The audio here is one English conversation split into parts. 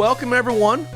welcome everyone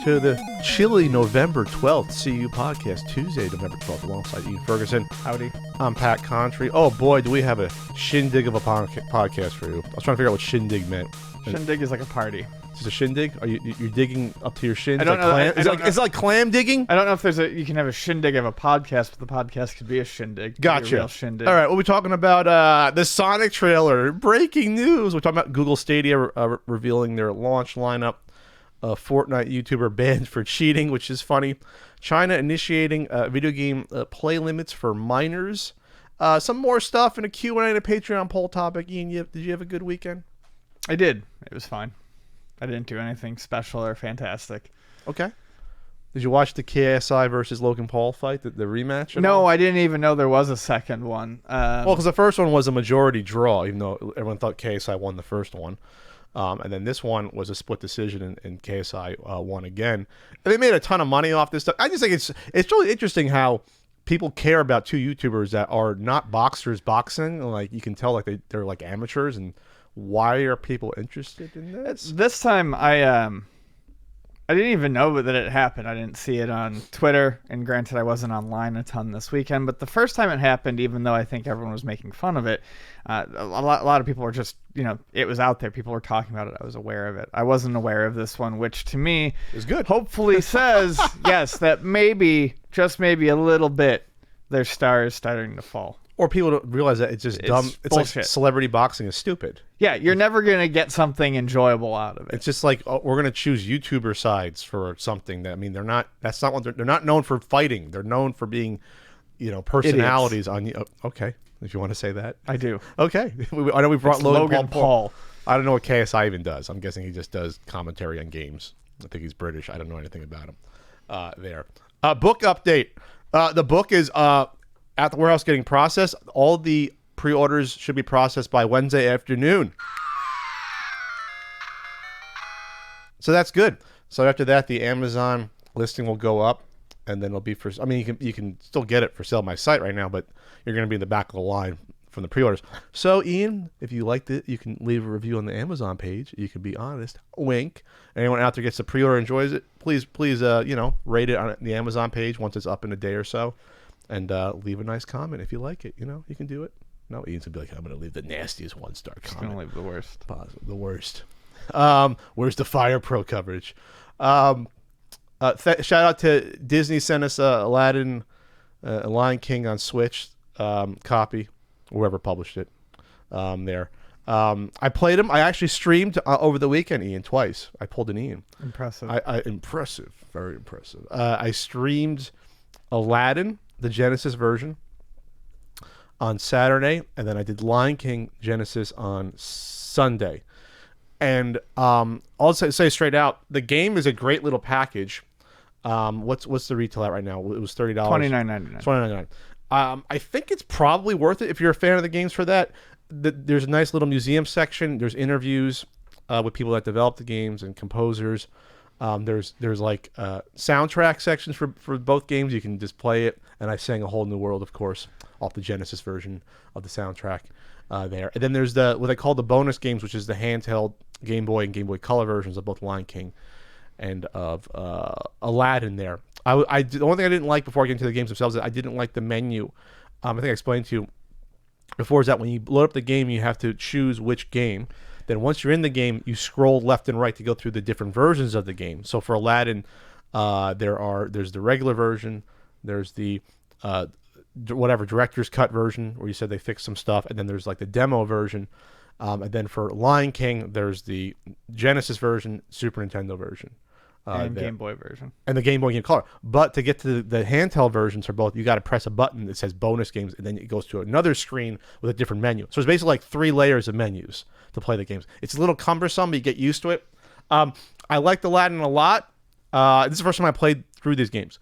to the chilly November 12th CU podcast, Tuesday, November 12th, alongside Ian Ferguson. Howdy. I'm Pat Contry. Oh boy, do we have a shindig of a podcast for you. I was trying to figure out what shindig meant. Shindig is like a party. Is this a shindig? Are you're digging up to your shins? I don't know. Is it like clam digging? I don't know if you can have a shindig of a podcast, but the podcast could be a shindig. Gotcha. A real shindig. All right, we'll be talking about the Sonic trailer. Breaking news. We're talking about Google Stadia revealing their launch lineup. Fortnite YouTuber banned for cheating, which is funny. China initiating video game play limits for minors. Some more stuff in a Q&A and a Patreon poll topic. Ian, did you have a good weekend? I did. It was fine. I didn't do anything special or fantastic. Okay. Did you watch the KSI versus Logan Paul fight, the rematch? No, I didn't even know there was a second one. Well, because the first one was a majority draw, even though everyone thought KSI won the first one. And then this one was a split decision, and KSI won again. And they made a ton of money off this stuff. I just think it's really interesting how people care about two YouTubers that are not boxers boxing. Like, you can tell like they're like amateurs, and why are people interested in this? This time I didn't even know that it happened. I didn't see it on Twitter, and granted I wasn't online a ton this weekend, but the first time it happened, even though I think everyone was making fun of it, a lot of people were just, it was out there. People were talking about it. I was aware of it. I wasn't aware of this one, which to me is good. Hopefully says, yes, that maybe, just maybe a little bit, their star is starting to fall. Or people don't realize that it's just dumb. It's bullshit. Like celebrity boxing is stupid. Yeah, you're never going to get something enjoyable out of it. It's just like, we're going to choose YouTuber sides for something that, they're not known for fighting. They're known for being, personalities Idiots. on okay, if you want to say that. I do. Okay. I know we brought Logan Paul. I don't know what KSI even does. I'm guessing he just does commentary on games. I think he's British. I don't know anything about him there. Book update. The book is at the warehouse getting processed. All the pre-orders should be processed by Wednesday afternoon. So that's good. So after that, the Amazon listing will go up, and then it'll be for. I mean, you can still get it for sale on my site right now, but you're going to be in the back of the line from the pre-orders. So Ian, if you liked it, you can leave a review on the Amazon page. You can be honest. Wink. Anyone out there gets the pre-order, enjoys it, please, rate it on the Amazon page once it's up in a day or so. And leave a nice comment if you like it. You can do it. No, Ian's going to be like, I'm going to leave the nastiest one-star comment. I'm going to leave the worst. Positive, the worst. Where's the Fire Pro coverage? Shout out to Disney sent us Aladdin Lion King on Switch copy, whoever published it there. I played him. I actually streamed over the weekend, Ian, twice. I pulled an Ian. Impressive. Impressive. Very impressive. I streamed Aladdin, the Genesis version, on Saturday, and then I did Lion King Genesis on Sunday. And I'll say straight out, the game is a great little package. What's the retail at right now? It was $30. $29.99. $29.99. I think it's probably worth it if you're a fan of the games for that. There's a nice little museum section. There's interviews with people that develop the games and composers. There's like soundtrack sections for both games. You can just play it, and I sang A Whole New World, of course, off the Genesis version of the soundtrack there. And then there's what they call the bonus games, which is the handheld Game Boy and Game Boy Color versions of both Lion King and of Aladdin there. The only thing I didn't like before I get into the games themselves is I didn't like the menu. I think I explained to you before, is that when you load up the game, you have to choose which game. Then once you're in the game, you scroll left and right to go through the different versions of the game. So for Aladdin, there's the regular version, there's the director's cut version where you said they fixed some stuff, and then there's like the demo version. And then for Lion King, there's the Genesis version, Super Nintendo version. And Game Boy version. And the Game Boy Game Color. But to get to the handheld versions for both, you got to press a button that says bonus games, and then it goes to another screen with a different menu. So it's basically like 3 layers of menus to play the games. It's a little cumbersome, but you get used to it. I liked Aladdin a lot. This is the first time I played through these games.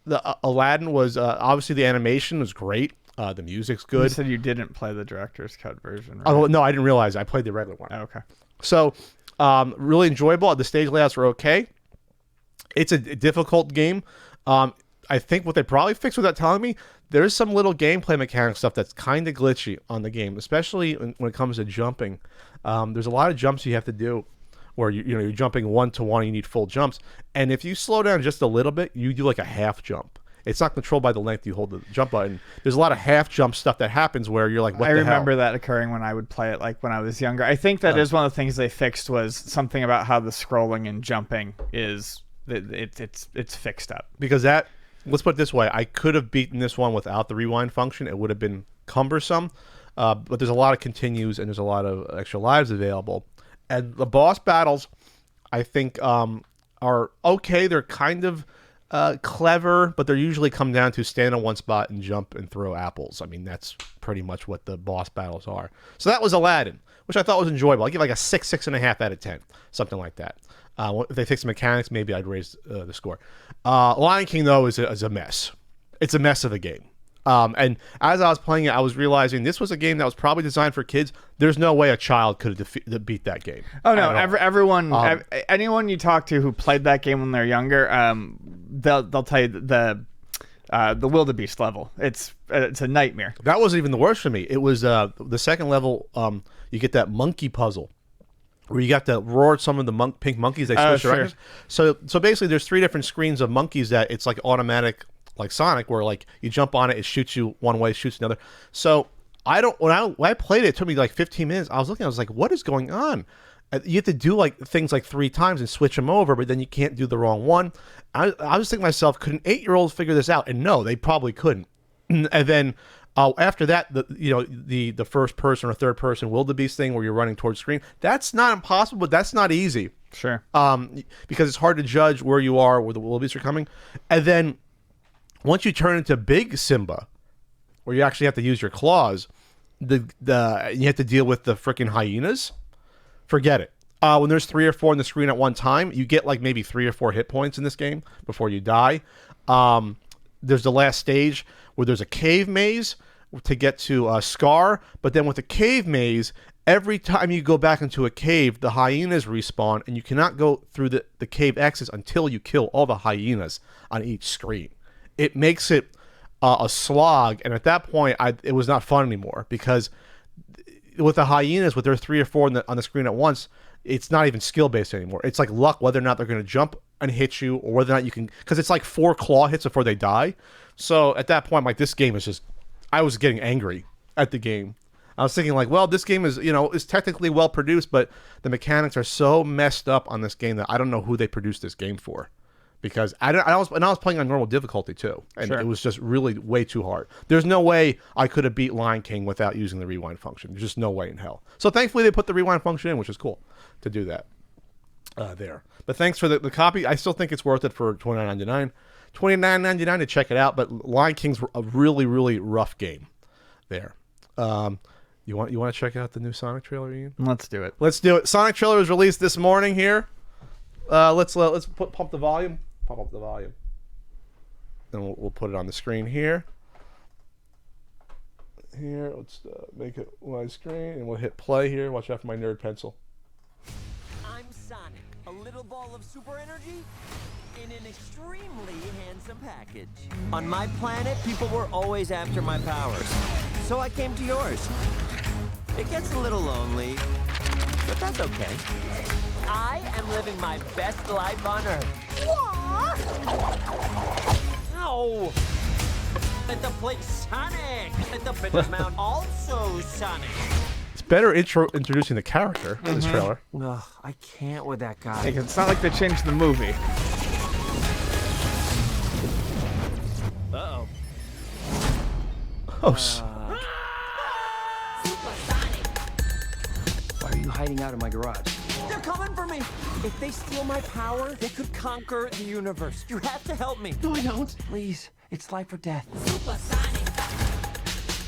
The Aladdin was, obviously the animation was great. The music's good. You said you didn't play the director's cut version, right? Oh, no, I didn't realize. I played the regular one. Oh, okay. So, really enjoyable. The stage layouts were okay. It's a difficult game. I think what they probably fixed without telling me, there's some little gameplay mechanic stuff that's kind of glitchy on the game, especially when it comes to jumping. There's a lot of jumps you have to do where you're jumping 1-to-1, you need full jumps, and if you slow down just a little bit, you do like a half jump. It's not controlled by the length you hold the jump button. There's a lot of half jump stuff that happens where you're like, what the hell? I remember that occurring when I would play it, like when I was younger. I think that is one of the things they fixed, was something about how the scrolling and jumping is it's fixed up. Because let's put it this way, I could have beaten this one without the rewind function. It would have been cumbersome, but there's a lot of continues and there's a lot of extra lives available. And the boss battles, I think, are okay. They're kind of clever, but they're usually come down to stand in one spot and jump and throw apples. I mean, that's pretty much what the boss battles are. So that was Aladdin, which I thought was enjoyable. I give like a 6.5 out of 10, something like that. If they fix the mechanics, maybe I'd raise the score. Lion King, though, is a mess. It's a mess of a game. And as I was playing it, I was realizing this was a game that was probably designed for kids. There's no way a child could have beat that game. Oh no! Everyone, anyone you talk to who played that game when they're younger, they'll tell you the wildebeest level. It's a nightmare. That wasn't even the worst for me. It was the second level. You get that monkey puzzle where you got to roar some of the pink monkeys. They switch directions. So basically, there's 3 different screens of monkeys that it's like automatic. Like Sonic, where like you jump on it, it shoots you one way, shoots another. So when I played it, it took me like 15 minutes. I was looking, I was like, what is going on? You have to do like things like 3 times and switch them over, but then you can't do the wrong one. I was thinking to myself, could an 8-year-old figure this out? And no, they probably couldn't. And then after that, the first person or third person wildebeest thing where you're running towards screen, that's not impossible, but that's not easy. Sure. Because it's hard to judge where you are, where the wildebeest are coming, and then. Once you turn into Big Simba, where you actually have to use your claws, you have to deal with the freaking hyenas. Forget it. When there's 3 or 4 on the screen at one time, you get like maybe 3 or 4 hit points in this game before you die. There's the last stage where there's a cave maze to get to Scar, but then with the cave maze, every time you go back into a cave, the hyenas respawn, and you cannot go through the cave exits until you kill all the hyenas on each screen. It makes it a slog, and at that point, it was not fun anymore, because with the hyenas, with their 3 or 4 on the screen at once, it's not even skill-based anymore. It's like luck whether or not they're going to jump and hit you, or whether or not you can, because it's like 4 claw hits before they die. So at that point, I'm like, this game is just, I was getting angry at the game. I was thinking like, well, this game is technically well produced, but the mechanics are so messed up on this game that I don't know who they produced this game for. Because I was playing on normal difficulty too, and It was just really way too hard. There's no way I could have beat Lion King without using the rewind function. There's just no way in hell. So thankfully they put the rewind function in, which is cool to do that there. But thanks for the copy. I still think it's worth it for $29.99. $29.99 to check it out. But Lion King's a really, really rough game there. You want to check out the new Sonic trailer, Ian? Let's do it. Let's do it. Sonic trailer was released this morning here. Let's pump the volume. Pump up the volume. Then we'll put it on the screen here. Here, let's make it widescreen, and we'll hit play here. Watch out for my nerd pencil. I'm Sonic, a little ball of super energy in an extremely handsome package. On my planet, people were always after my powers, so I came to yours. It gets a little lonely, but that's okay. I am living my best life on Earth. Ow! At the place Sonic! At the fitness mount also Sonic! It's better introducing the character in this trailer. Ugh, I can't with that guy. It's not like they changed the movie. Uh-oh. Oh, Why are you hiding out in my garage? They're coming for me! If they steal my power, they could conquer the universe. You have to help me. No, I don't. Please, it's life or death.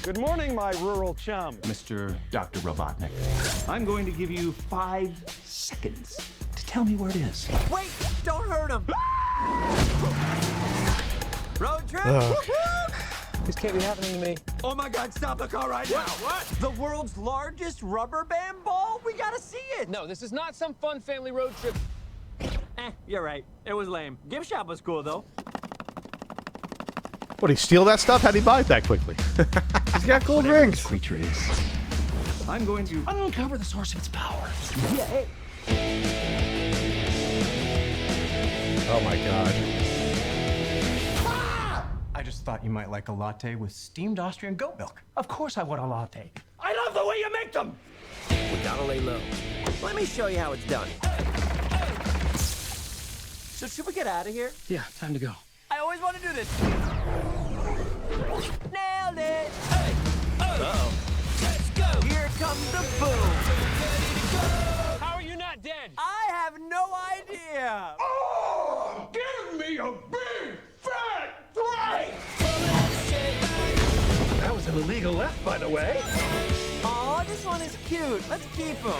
Good morning, my rural chum. Mr. Dr. Robotnik, I'm going to give you 5 seconds to tell me where it is. Wait! Don't hurt him! Road trip? This can't be happening to me. Oh my god, stop the car right now! What? The world's largest rubber band ball? We gotta see it! No, this is not some fun family road trip. You're right. It was lame. Gift shop was cool, though. what, did he steal that stuff? How'd he buy it that quickly? He's got cool Whatever rings. this creature is, I'm going to uncover the source of its power. Yeah, hey. Oh my god. I just thought you might like a latte with steamed Austrian goat milk. Of course I want a latte. I love the way you make them. We gotta lay low. Let me show you how it's done. So should we get out of here? Yeah, time to go. I always want to do this. Nailed it. Uh-oh. Let's go. Here comes the boom. How are you not dead? I have no idea. Oh, give me a big fat break! That was an illegal left, by the way. Aw, this one is cute. Let's keep him.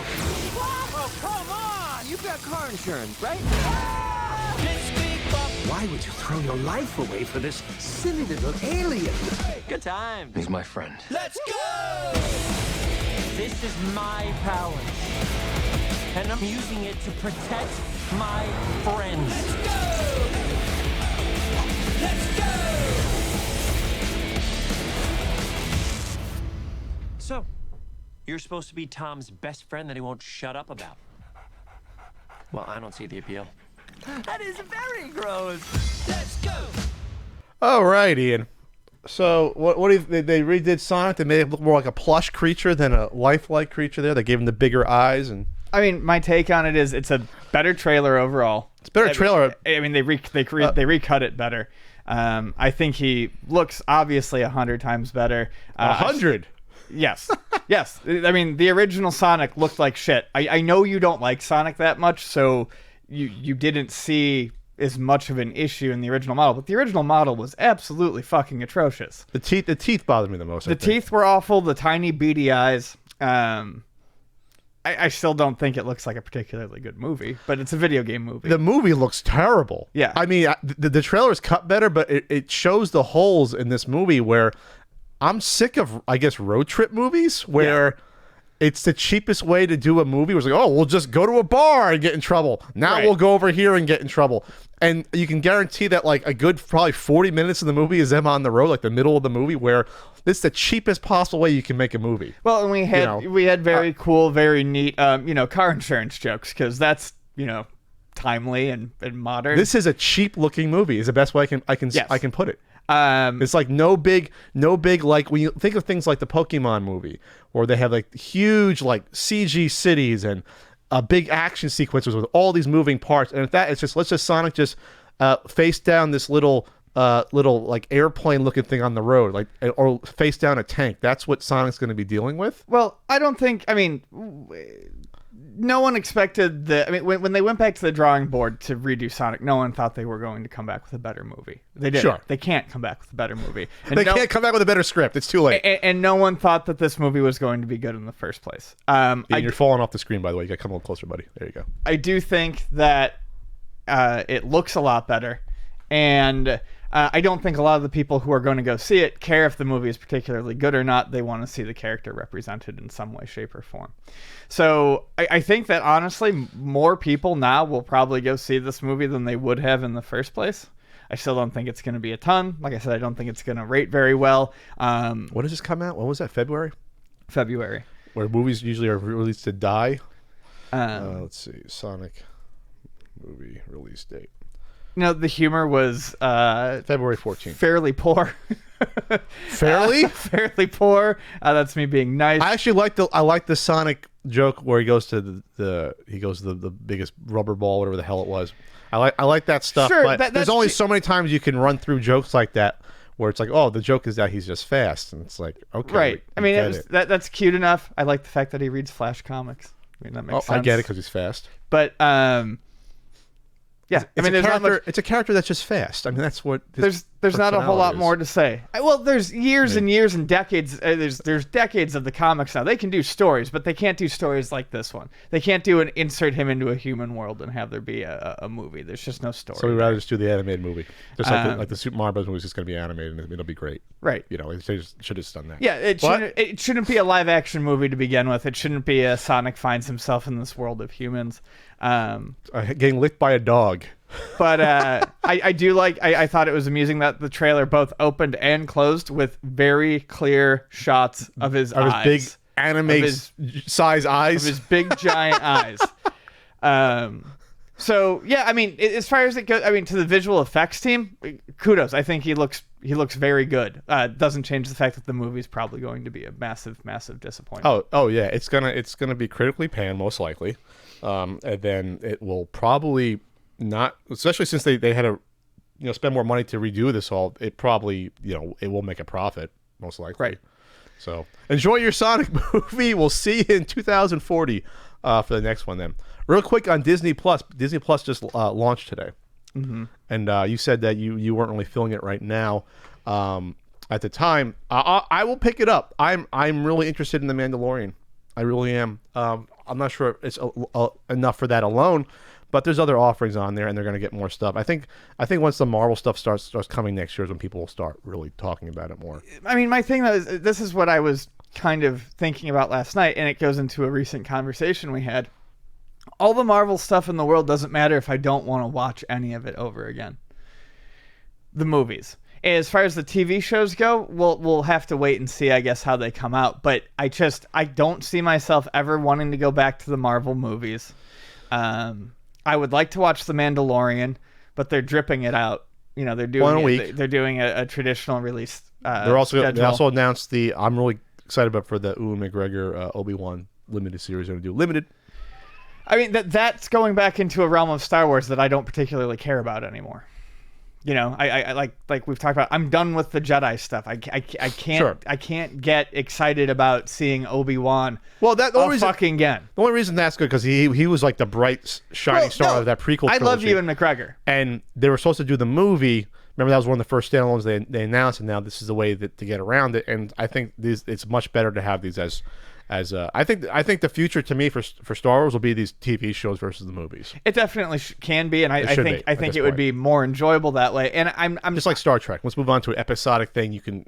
Oh, come on. You've got car insurance, right? Why would you throw your life away for this silly little alien? Good time. He's my friend. Let's go! This is my power. And I'm using it to protect my friends. Let's go! Let's go! So, you're supposed to be Tom's best friend that he won't shut up about. Well, I don't see the appeal. That is very gross. Let's go! All right, Ian. So, what do you, they redid Sonic? They made it look more like a plush creature than a lifelike creature there. They gave him the bigger eyes. And I mean, my take on it is it's a better trailer overall. it's a better trailer. I mean, they recut it better. I think he looks obviously 100 times better. 100. Yes. Yes. I mean, the original Sonic looked like shit. I know you don't like Sonic that much, so you didn't see as much of an issue in the original model, but the original model was absolutely fucking atrocious. The teeth bothered me the most. The teeth were awful, the tiny beady eyes. I still don't think it looks like a particularly good movie, but it's a video game movie. The movie looks terrible. Yeah. I mean, the trailer's cut better, but it shows the holes in this movie where I'm sick of, I guess, road trip movies where it's the cheapest way to do a movie. It was like, oh, we'll just go to a bar and get in trouble. Now we'll go over here and get in trouble. And you can guarantee that like a good probably 40 minutes of the movie is them on the road, like the middle of the movie, where this is the cheapest possible way you can make a movie. Well, and we had very cool, very neat, car insurance jokes, because that's, timely and modern. This is a cheap looking movie is the best way I can put it. It's like no big like when you think of things like the Pokemon movie where they have like huge like CG cities and big action sequences with all these moving parts, and if that it's just let's just Sonic just face down this little like airplane looking thing on the road, like, or face down a tank. That's what Sonic's going to be dealing with. Well, I don't think. I mean, no one expected when they went back to the drawing board to redo Sonic, no one thought they were going to come back with a better movie. They did. Sure. They can't come back with a better movie. And they can't come back with a better script. It's too late. And no one thought that this movie was going to be good in the first place. You're falling off the screen, by the way. You got to come a little closer, buddy. There you go. I do think that it looks a lot better, and I don't think a lot of the people who are going to go see it care if the movie is particularly good or not. They want to see the character represented in some way, shape, or form. So I think that honestly, more people now will probably go see this movie than they would have in the first place. I still don't think it's going to be a ton. Like I said, I don't think it's going to rate very well. When does this come out? When was that? February? February. Where movies usually are released to die. Let's see. Sonic movie release date. The humor was February 14th. Fairly poor. Fairly? Fairly poor. That's me being nice. I actually like the Sonic joke where he goes to the biggest rubber ball, whatever the hell it was. I like that stuff, sure, but there's only so many times you can run through jokes like that where it's like, oh, the joke is that he's just fast, and it's like, okay, right. I mean, that's cute enough. I like the fact that he reads Flash comics. I mean, that makes sense. I get it because he's fast. But yeah, it's a character that's just fast. I mean, that's what there's not a whole lot more to say. Well, there's years and years and decades. There's decades of the comics now. They can do stories, but they can't do stories like this one. They can't insert him into a human world and have there be a movie. There's just no story. So we'd rather just do the animated movie, just like the Super Mario Bros. Movie is just going to be animated and it'll be great. Right. They should have done that. Yeah, it shouldn't be a live action movie to begin with. It shouldn't be a Sonic finds himself in this world of humans. Getting licked by a dog. But I do like. I thought it was amusing that the trailer both opened and closed with very clear shots of his eyes, his big anime size eyes, of his big giant eyes. So yeah, I mean, as far as it goes, I mean, to the visual effects team, kudos. I think he looks very good. Doesn't change the fact that the movie's probably going to be a massive disappointment. Oh yeah, it's gonna be critically panned most likely, and then it will probably not, especially since they had to spend more money to redo this all. It probably it will make a profit most likely. Right. So enjoy your Sonic movie. We'll see you in 2040 for the next one then. Real quick on Disney Plus. Disney Plus just launched today, and you said that you weren't really feeling it right now. At the time, I will pick it up. I'm really interested in The Mandalorian. I really am. I'm not sure it's enough for that alone, but there's other offerings on there, and they're going to get more stuff. I think once the Marvel stuff starts coming next year is when people will start really talking about it more. I mean, my thing though is this is what I was kind of thinking about last night, and it goes into a recent conversation we had. All the Marvel stuff in the world doesn't matter if I don't want to watch any of it over again. The movies. As far as the TV shows go, we'll have to wait and see, I guess, how they come out. But I don't see myself ever wanting to go back to the Marvel movies. I would like to watch The Mandalorian, but they're dripping it out. They're doing one a week. They're doing a traditional release. They also announced I'm really excited about for the Ewan McGregor Obi-Wan limited series. They're going to do limited. I mean, that's going back into a realm of Star Wars that I don't particularly care about anymore. I like we've talked about. I'm done with the Jedi stuff. I can't Sure. I can't get excited about seeing Obi-Wan. Well, the only reason that's good because he was like the bright shining star of that prequel trilogy. I love Ewan McGregor, and they were supposed to do the movie. Remember, that was one of the first standalones they announced, and now this is the way to get around it. And I think it's much better to have these as I think the future to me for Star Wars will be these TV shows versus the movies. It definitely can be, and I think it would be more enjoyable that way. And I'm just like Star Trek. Let's move on to an episodic thing.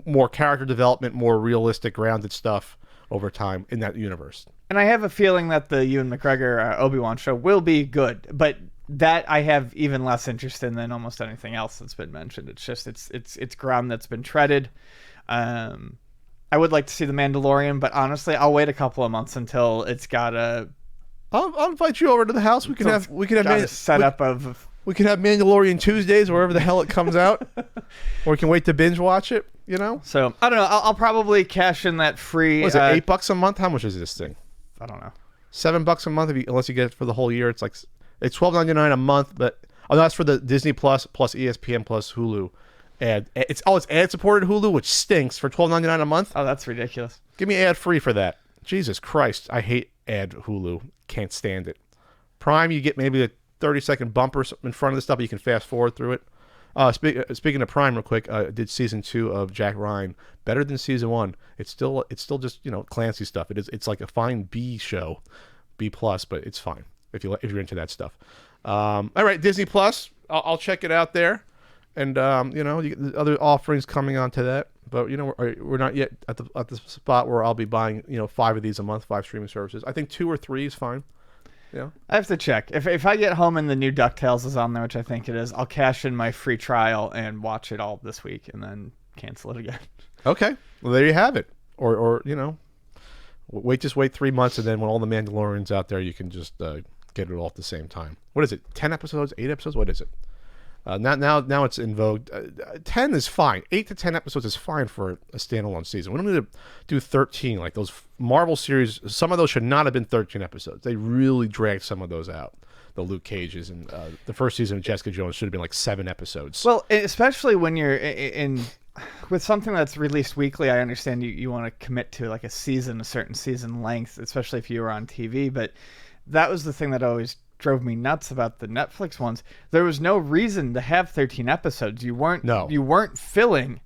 More character development, more realistic, grounded stuff over time in that universe. And I have a feeling that the Ewan McGregor Obi-Wan show will be good, but that I have even less interest in than almost anything else that's been mentioned. It's just it's ground that's been treaded. I would like to see The Mandalorian, but honestly, I'll wait a couple of months until it's got a. I'll invite you over to the house. We can have a setup of. We can have Mandalorian Tuesdays, wherever the hell it comes out, or we can wait to binge watch it. So I don't know. I'll probably cash in that free. What is it, $8 a month? How much is this thing? I don't know. $7 a month unless you get it for the whole year. It's $12.99 a month, but that's for the Disney Plus ESPN plus Hulu. It's ad supported Hulu, which stinks for $12.99 a month. Oh, that's ridiculous. Give me ad free for that. Jesus Christ, I hate ad Hulu. Can't stand it. Prime, you get maybe a 30-second bumper in front of the stuff, but you can fast forward through it. Speaking of Prime, real quick, did season 2 of Jack Ryan better than season 1? It's still just Clancy stuff. It's like a fine B show, B plus, but it's fine if you're into that stuff. All right, Disney Plus, I'll check it out there. And the other offerings coming onto that, but we're not yet at the spot where I'll be buying 5 of these a month, 5 streaming services. I think 2 or 3 is fine. Yeah, I have to check if I get home and the new DuckTales is on there, which I think it is. I'll cash in my free trial and watch it all this week, and then cancel it again. Okay, well there you have it. Or wait 3 months, and then when all the Mandalorians out there, you can just get it all at the same time. What is it? 10 episodes? 8 episodes? What is it? Now it's in vogue. 10 is fine. 8 to 10 episodes is fine for a standalone season. We don't need to do 13 like those Marvel series. Some of those should not have been 13 episodes. They really dragged some of those out. The Luke Cages and the first season of Jessica Jones should have been like 7 episodes. Well, especially when you're with something that's released weekly. I understand you want to commit to like a certain season length, especially if you were on TV. But that was the thing that always drove me nuts about the Netflix ones. There was no reason to have 13 episodes. You weren't filling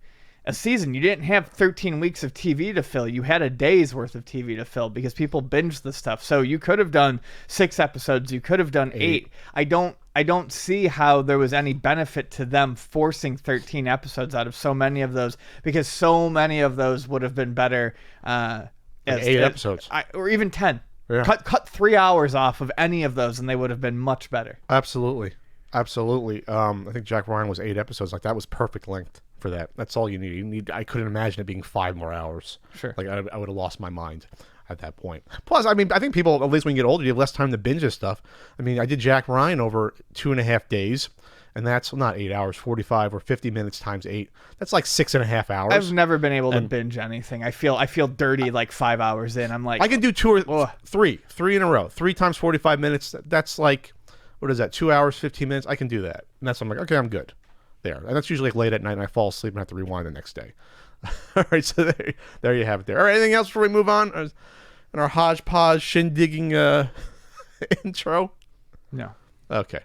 a season. You didn't have 13 weeks of TV to fill. You had a day's worth of TV to fill because people binged the stuff. So you could have done 6 episodes. You could have done 8. I don't see how there was any benefit to them forcing 13 episodes out of so many of those, because so many of those would have been better as 8 episodes. Or even 10. Yeah. Cut 3 hours off of any of those, and they would have been much better. Absolutely. I think Jack Ryan was 8 episodes. Like that was perfect length for that. That's all you need. I couldn't imagine it being 5 more hours. Sure. Like I would have lost my mind. at that point. Plus, I mean, I think people, at least when you get older, you have less time to binge this stuff. I mean, I did Jack Ryan over 2.5 days, and that's not 8 hours, 45 or 50 minutes times 8. That's like 6.5 hours. I've never been able to binge anything. I feel dirty like 5 hours in. I'm like, I can do three in a row. 3 times 45 minutes. That's like, what is that? 2 hours, 15 minutes. I can do that. And I'm like, okay, I'm good there. And that's usually like late at night, and I fall asleep and have to rewind the next day. All right, so there you have it there. All right, anything else before we move on in our hodgepodge shindigging intro? no. Okay.